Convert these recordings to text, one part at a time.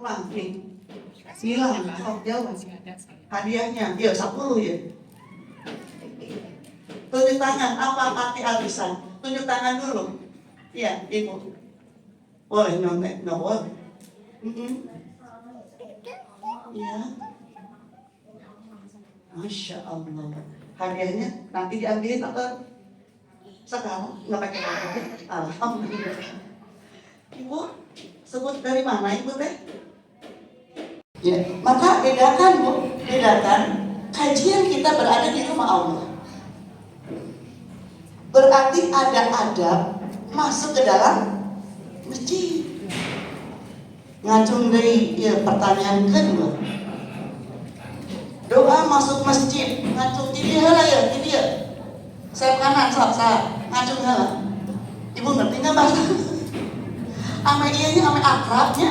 Nih, hilang, jauh. Hadiahnya, ya 10 ya. Tunjuk tangan, apa arti arisan? Tunjuk tangan dulu. Iya, ibu. Boleh nyontek, nggak boleh. Iya. Masya Allah. Hadiahnya nanti diambilin atau sekarang? Nggak pakai hadiah. Alhamdulillah. Ibu, sebut dari mana ibu teh? Ya, maka bedakan Bu, bedakan kajian kita berada di rumah Allah. Berarti ada adab masuk ke dalam masjid. Ngacung dari ya, pertanyaan kedua. Doa masuk masjid, ngacung di dia lah ya, di dia. Sayap kanan, sayap ngacung lah. Ibu ngerti nggak bahasa? Ame ianya, ame akrabnya.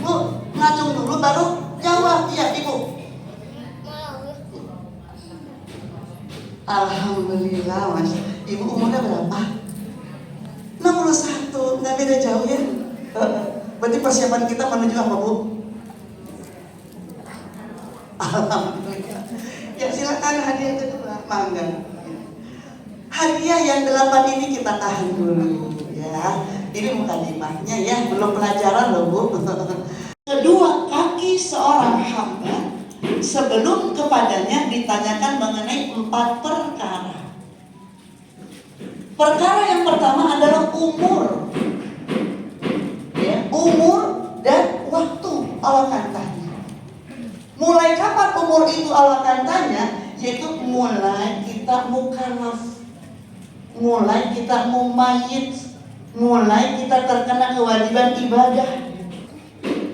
Bu, ngacung dulu baru jawab, iya ibu. Alhamdulillah mas. Ibu umurnya berapa? 61, nggak beda jauh ya. Berarti persiapan kita menuju apa bu? Alhamdulillah. Ya silakan hadiah kedua, mangga. Hadiah yang 8 ini kita tahan dulu ya. Ini mukadimahnya ya, belum pelajaran loh bu. Kedua kaki seorang hamba sebelum kepadanya ditanyakan mengenai 4 perkara. Perkara yang pertama adalah umur, ya, umur dan waktu Allah akan tanya. Mulai kapan umur itu Allah akan tanya? Yaitu mulai kita mukallaf, mulai kita mumayyit, mulai kita terkena kewajiban ibadah.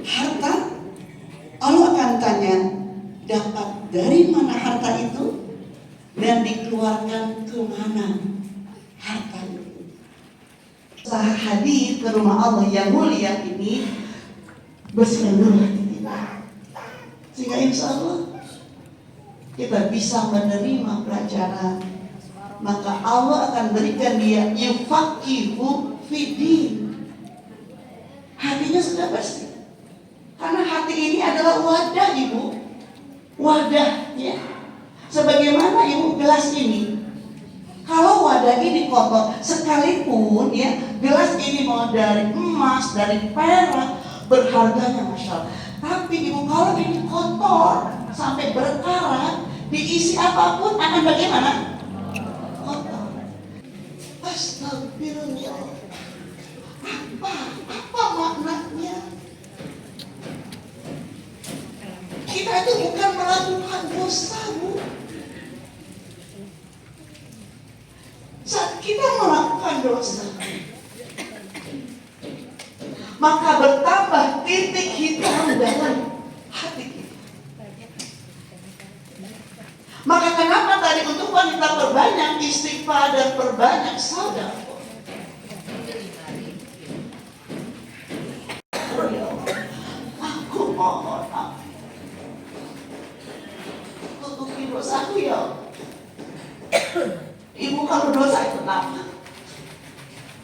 Harta Allah akan tanya, dapat dari mana harta itu dan dikeluarkan ke mana harta itu. Setelah hadir ke rumah Allah yang mulia ini, bersihkan hati kita, sehingga insya Allah kita bisa menerima pelajaran. Maka Allah akan berikan dia yufaqihu fiddin. Hatinya sudah bersih. Karena hati ini adalah wadah ibu, wadah ya. Sebagaimana ibu gelas ini, kalau wadah ini kotor, sekalipun ya gelas ini mau dari emas, dari perak, berharganya masya Allah. Tapi ibu kalau ini kotor sampai berkarat, diisi apapun akan bagaimana? Kotor. Astagfirullah. Apa maknanya? Kita itu bukan melakukan dosa bu. Saat kita melakukan dosa, maka bertambah titik hitam dalam hati kita. Maka kenapa tadi untuk wanita perbanyak istighfar dan perbanyak saudara? Aku mohon maaf. Tutupi dosaku ya. Ibu kalau dosa itu apa?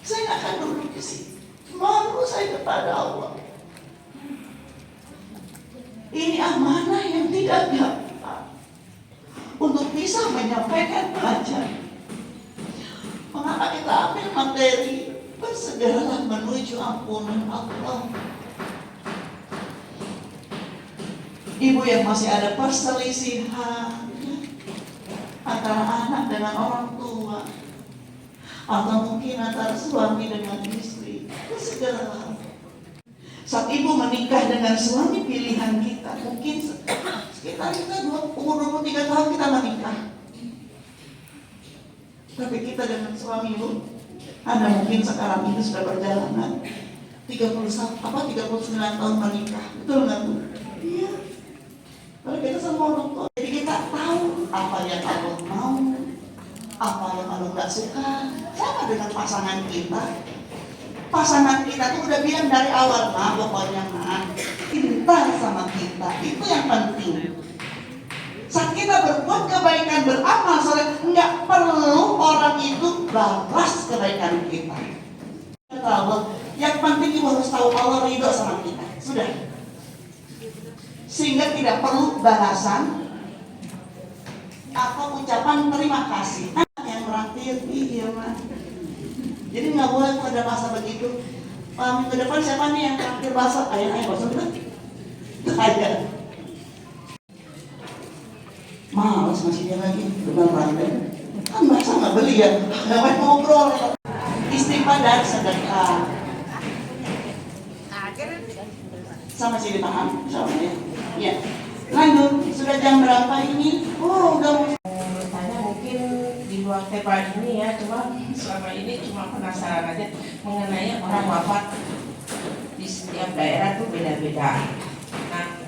Saya nggak akan duduk di sini. Malu saya kepada Allah. Ini amanah yang tidak gampang untuk bisa menyampaikan pelajaran. Mengapa kita ambil materi? Bersegeralah menuju ampunan Allah. Ibu yang masih ada perselisihan antara anak dengan orang tua, atau mungkin antara suami dengan istri, bersegeralah. Saat ibu menikah dengan suami pilihan kita, mungkin sekitar kita umur 23 tahun kita menikah. Tapi kita dengan suami ibu, Anda mungkin sekarang ini sudah berjalanan 39 tahun menikah, betul nggak bu? Iya. Kalau kita sama orang tua, jadi kita tahu apa yang Allah mau, apa yang Allah nggak suka. Sama dengan pasangan kita. Pasangan kita itu udah bilang dari awal, nah pokoknya cinta sama kita, itu yang penting. Saat kita berbuat kebaikan, beramal soleh, nggak perlu orang itu balas kebaikan kita. Kata Allah, yang penting ibu harus tahu Allah ridho sama kita. Sudah. Sehingga tidak perlu bahasan atau ucapan terima kasih. Yang terakhir, iya mah. Jadi nggak boleh pada masa begitu. Minggu depan siapa nih yang terakhir bahasa? Ayah bahasa betul? Ayah. Males masih dia lagi dengan rantai. Kan bahasa nggak beli ya. Nggak ngobrol. Istighfar sedekah. Sama sih dipaham, sama ya. Ya. Lanjut, sudah jam berapa ini? Oh, udah mau. Tanya mungkin di luar tema ini ya, cuma selama ini cuma penasaran aja mengenai orang wafat di setiap daerah tuh beda-beda. Nah,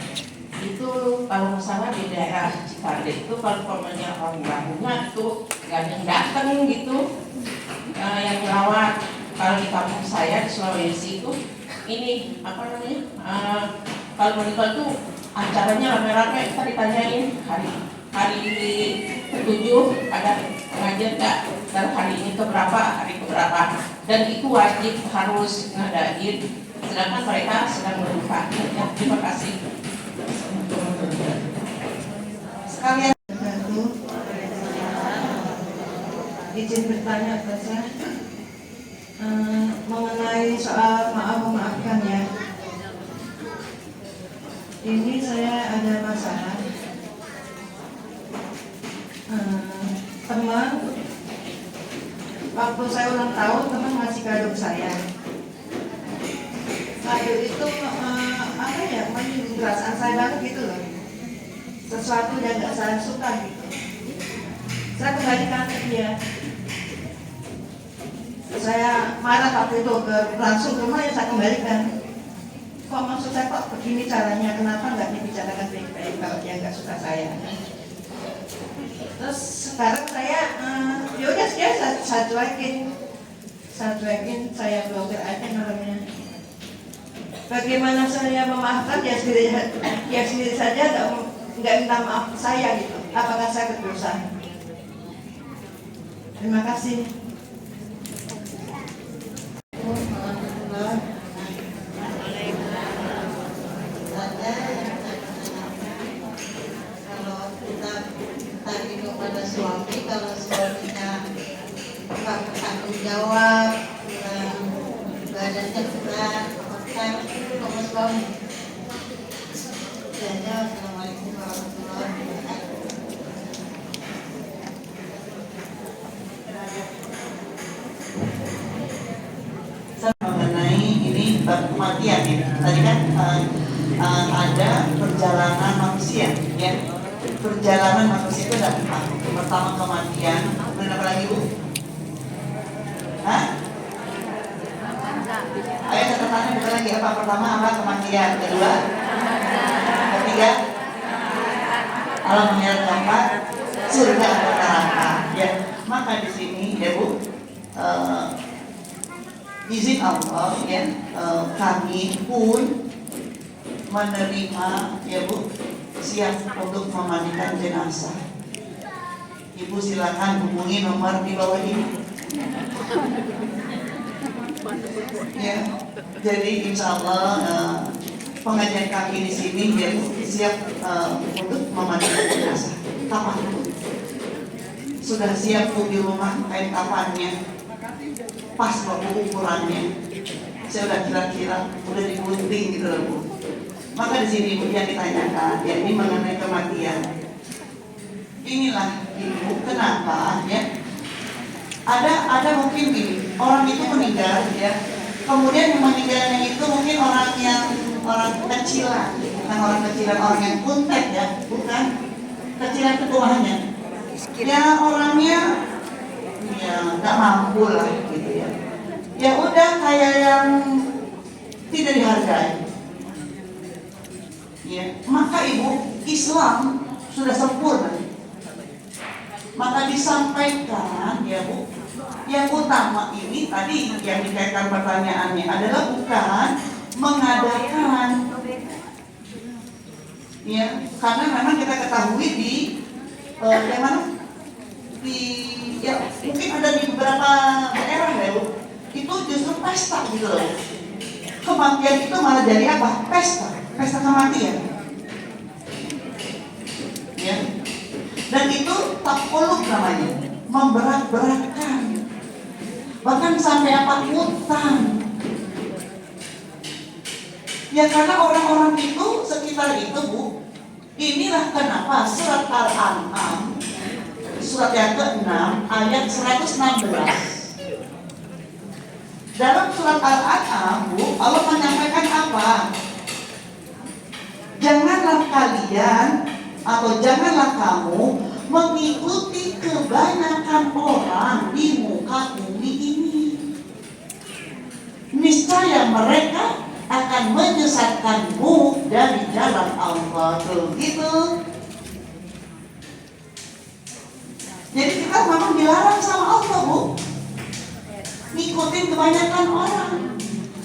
itu kalau misalnya di daerah Cipande itu kalau pokoknya orang bahunya itu gak ada yang datang gitu, yang merawat. Kalau di kampung saya di Sulawesi itu ini apa namanya? Kalau meninggal tuh acaranya rame-rame, kita ditanyain hari ketujuh ada pengajian nggak, dan hari ini hari keberapa, dan itu wajib harus ngadain, sedangkan mereka sedang berduka. Ya, terima kasih. Sekalian izin bertanya saja mengenai soal maaf memaafkan ya. Ini saya ada masalah. Teman, waktu saya ulang tahun teman ngasih kado saya. Kado itu apa ya, menyinggung perasaan saya banget gitu loh. Sesuatu yang nggak saya suka gitu. Saya kembalikan ke dia. Saya marah waktu itu langsung ke rumah, ya saya kembalikan. Kok maksud saya kok begini caranya, kenapa nggak dibicarakan baik-baik kalau dia nggak suka saya. Terus sekarang saya yaudah dia saya cuekin, saya blokir aja namanya. Bagaimana saya memaafkan dia sendiri saja nggak minta maaf ke saya gitu. Apakah saya berdosa? Terima kasih. Suami, kalau suaminya nggak bertanggung jawab, badannya berat, makan sama suami. Jadi, assalamualaikum warahmatullahi wabarakatuh. Mengenai ini kematian ya. Tadi kan ada perjalanan manusia ya. Perjalanan manusia itu ada empat. Pertama kematian, kemudian apa lagi Bu? Hah? Ayo catatannya bukan lagi apa? Pertama apa? Kematian. Kedua? Ketiga? Alam akhirat. Keempat? Surga atau neraka. Ya, maka di sini ya Bu, izin Allah ya, kami pun menerima ya Bu, siap untuk memandikan jenazah. Ibu silakan hubungi nomor di bawah ini. Ya, jadi insya Allah pengajian kami di sini ya siap untuk memandikan jenazah. Kapan? Sudah siap Bu di rumah kain kafannya, pas waktu ukurannya. Saya udah kira-kira, udah digunting gitu loh Bu. Maka di sini Bu yang ditanyakan, ya ini mengenai kematian. Inilah Ibu, kenapa ya? Ada mungkin gini, orang itu meninggal ya, kemudian yang meninggalnya itu mungkin orang kecilan, bukan orang kecilan, orang yang kuntet ya, bukan kecilan ketuahannya. Ya orangnya ya nggak mampu lah gitu ya. Ya udah kayak yang tidak dihargai. Ya, maka Ibu, Islam sudah sempurna. Maka disampaikan ya Bu, yang utama ini tadi yang dikaitkan pertanyaannya adalah bukan mengadakan ya, karena memang kita ketahui di yang mana di ya mungkin ada di beberapa daerah ya Bu, itu justru pesta gitu loh. kematian itu malah jadi apa? Pesta kematian. Ya. Dan itu takuluk namanya, memberat-beratkan. Bahkan sampai apa? Utang. Ya karena orang-orang itu sekitar itu, Bu. Inilah kenapa surat Al-An'am surat yang ke-6 ayat 116. Dalam surat Al-An'am, Bu, Allah menyampaikan apa? Janganlah kalian atau janganlah kamu mengikuti kebanyakan orang di muka bumi ini. Niscaya mereka akan menyesatkanmu dari jalan Allah. Gitu. Jadi kita memang dilarang sama Allah, Bu, ngikutin kebanyakan orang.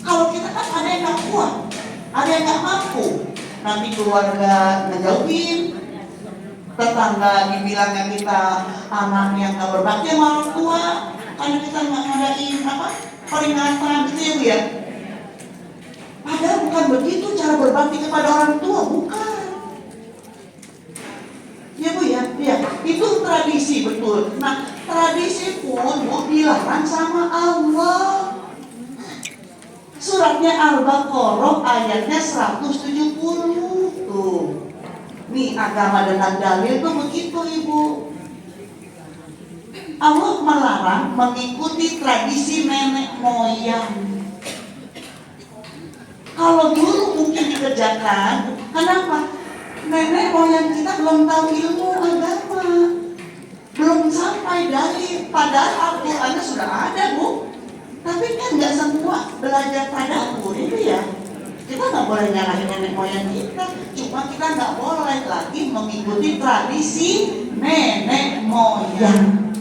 Kalau kita kan ada yang gak kuat, ada yang gak mampu. Nanti keluarga ngejauhin, tetangga dibilangnya kita anak yang gak berbakti sama orang tua, karena kita gak ngadain peringatan gitu ya, Bu ya. Padahal bukan begitu cara berbakti kepada orang tua, bukan. Ya Bu ya, itu tradisi betul. Nah, tradisi pun Bu dilarang sama Allah. Suratnya Al-Baqarah ayatnya 170 tuh. Nih agama dengan dalil tuh begitu Ibu. Allah melarang mengikuti tradisi nenek moyang. Kalau dulu mungkin dikerjakan, kenapa? Nenek moyang kita belum tahu ilmu agama, belum sampai dalil. Padahal Al-Qurannya sudah ada, Bu. Tapi kan nggak semua belajar tadabbur itu ya. Kita nggak boleh nyalahin nenek moyang kita. Cuma kita nggak boleh lagi mengikuti tradisi nenek moyang.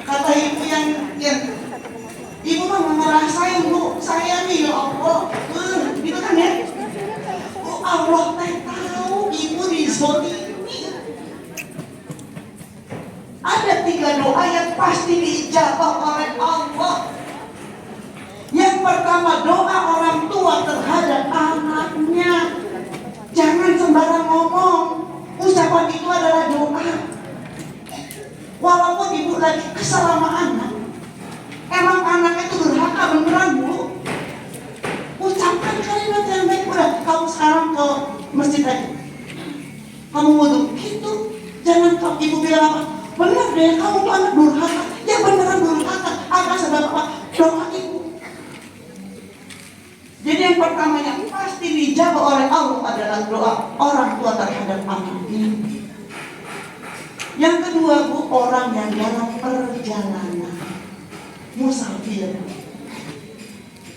Kata ibu yang ibu mah ngerasain, Bu, saya nih ya Allah, gitu kan ya. Allah tahu ibu dizolimi. Ada 3 doa yang pasti diijabah oleh Allah. Yang pertama, doa orang tua terhadap anaknya. Jangan sembarang ngomong. Ucapan itu adalah doa. Walaupun ibu lagi kesal sama anak, emang anak itu durhaka beneran, Bu. Ucapkan kalimat yang baik. Udah, kamu sekarang ke masjid aja, kamu wudhu gitu. Jangan ibu bilang apa, bener deh kamu tuh anak durhaka. Ya beneran durhaka. Apa sebab apa? Doa ibu. Jadi yang pertama yang pasti dijawab oleh Allah adalah doa orang tua terhadap anaknya. Yang kedua, Bu, orang yang dalam perjalanan, musafir.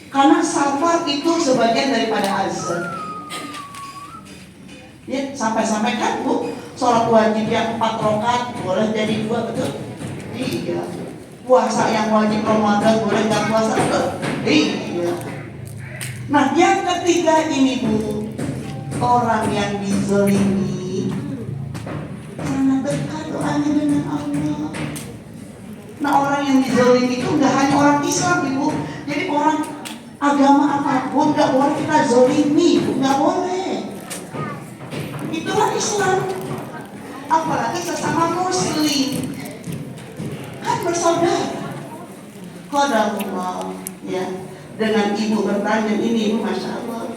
Karena safar itu sebagian daripada azan. Ya, sampai-sampai kan, Bu, sholat wajib yang 4 rakaat boleh jadi 2, betul? Iya. Puasa yang wajib Ramadan boleh nggak puasa, betul? Iya. Nah, yang ketiga ini, Bu, orang yang dizalimi sangat dekat doanya dengan Allah. Nah, orang yang dizalimi itu nggak hanya orang Islam, Ibu. Jadi orang agama apapun nggak boleh kita zalimi, nggak boleh. Itulah Islam. Apalagi sesama Muslim, kan bersaudara. Qadarullah, ya. Dengan ibu bertanya ini, Ibu, Masya Allah,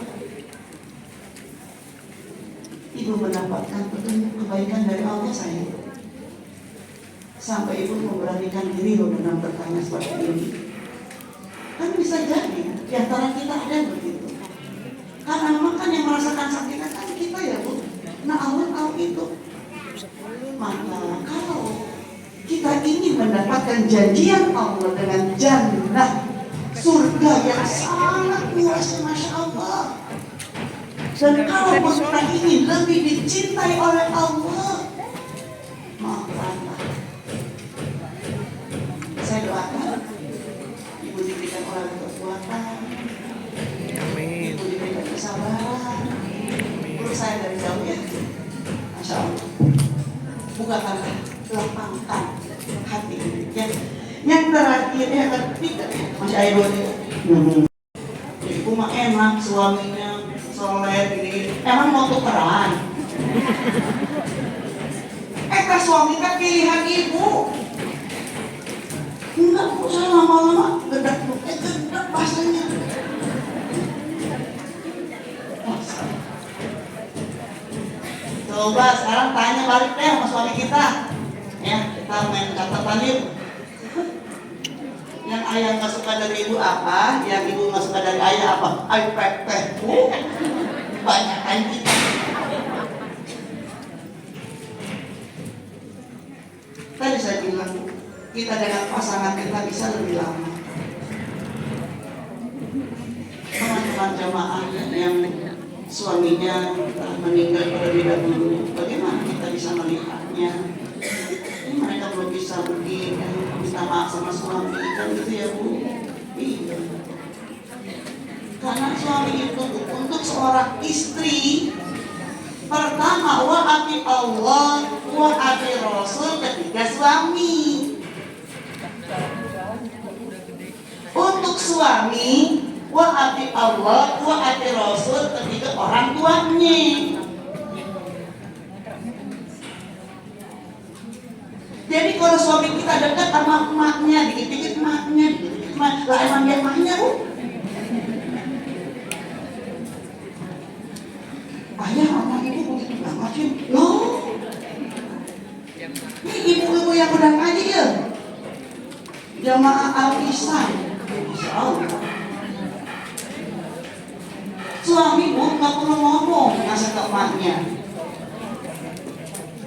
ibu mendapatkan petunjuk kebaikan dari Allah, saya. Sampai ibu memberanikan diri loh dengan bertanya seperti ini. Kan bisa jadi di antara kita ada yang begitu. Karena memang kan yang merasakan sakitnya kan kita ya, Bu. Nah, Allah tahu itu. Maka kalau kita ingin mendapatkan janjian Allah dengan jannah, surga yang sangat luas, Masya Allah. Dan kalau kita ingin lebih dicintai oleh Allah, maafkanlah. Saya doakan ibu diberikan orang kekuatan, ibu diberikan kesabaran. Menurut saya dari jauh ya, Masya Allah. Bukakanlah, lapangkan hati ini. Yang terakhir, yang ketiga, masih air dua. Ibu ibu mah enak, suaminya soleh gini. Emang mau tukeran? Kan suami kan pilihan ibu. Enggak, saya lama-lama gedak bahasanya. Coba sekarang tanya balik deh sama suami kita. Ya, kita main catatan yuk. Yang ayah nggak suka dari ibu apa? Yang ibu nggak suka dari ayah apa? Ayo pepeh. Banyak kan kita. Tadi saya bilang kita dengan pasangan kita bisa lebih lama. Teman-teman jamaah yang suaminya meninggal terlebih dahulu, bagaimana kita bisa melihatnya? Ini mereka belum bisa pergi dan minta maaf sama suami kan gitu ya Bu? Iya. Karena suami itu untuk seorang istri pertama wa'ati Allah wa'ati Rasul ketika suami. Untuk suami wa'ati Allah wa'ati Rasul ketika orang tuanya. Jadi kalau suami kita dekat sama emaknya, dikit-dikit emaknya, dikit-dikit emak, lah emang dia emaknya Bu? Ayah sama ibu begitu banget sih? Loh, ini ibu-ibu yang udah ngaji ya? Jamaah Al-Ihsan. Insya Allah. Suami Bu nggak perlu ngomong ngasih ke emaknya.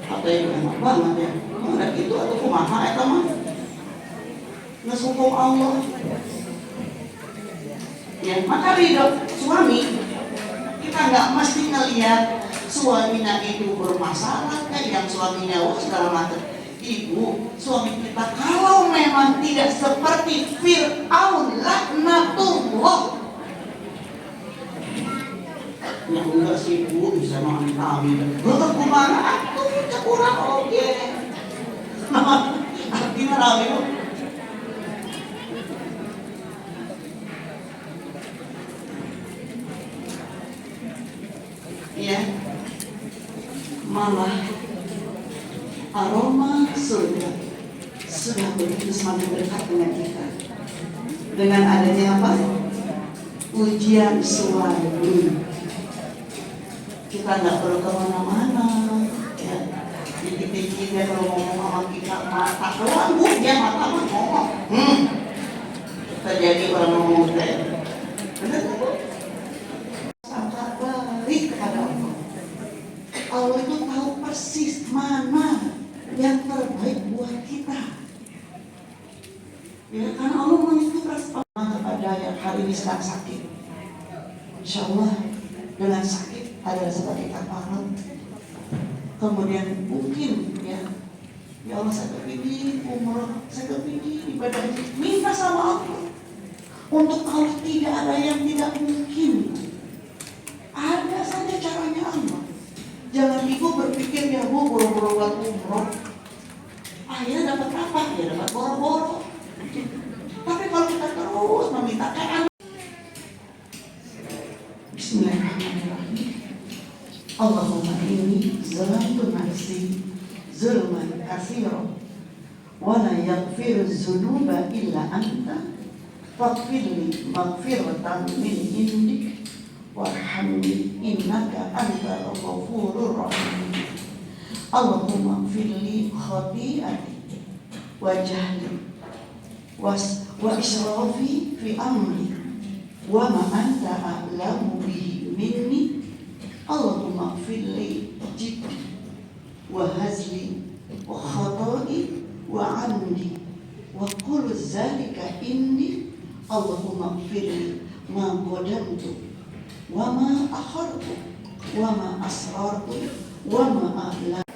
Atau yang enak banget ya? Udah gitu atau kumaha eta mah? Ngesukung Allah. Ya, maka ridho suami kita nggak mesti ngelihat suaminya itu bermasalah kayak yang suaminya segala macam. Ibu, suami kita kalau memang tidak seperti Fir'aun laknatullah. Ya enggak sih Bu, bisa makan kami. Kumaha atuh cek urang oge. Artinya rame Bu. Ya, malah aroma surga sudah begitu semakin dekat dengan kita. Dengan adanya apa? Ujian suami. Kita nggak perlu kemana-mana. Ya, dikit-dikitnya kalau ngomong sama kita mata doang Bu, dia mata mah ngomong. Terjadi orang ngomong teh. Benar Bu? Allah itu tahu persis mana yang terbaik buat kita. Ya, karena Allah mengikuti perasaan kepada yang hari ini sedang sakit. Insya Allah dengan sakit adalah sebagai kafarat. Kemudian mungkin ya Allah saya kepingin umroh, saya kepingin ibadah haji. Minta sama Allah. Untuk Allah tidak ada yang tidak mungkin. Ada saja caranya Allah. Jangan ibu berpikir ya Bu, boro-boro buat umroh. Akhirnya dapat apa? Ya dapat boro-boro. Tapi kalau kita terus meminta kayak Bismillahirrahmanirrahim. Allahumma inni zalamtu nafsi zulman katsiran wa la yaghfiru dzunuba illa anta faghfirli maghfiratan min indik warhamni innaka antal ghafurur rahim. Allahumma ighfirli khati'ati wa jahli wa israfi fi amri wa ma anta a'lamu bihi minni. Allahumma ighfirli jiddi wa hazli wa khata'i wa amdi wa qul zalika inni. Allahumma ighfirli ma qadamtu wa ma akhartu wa ma asrartu wa ma a'lam.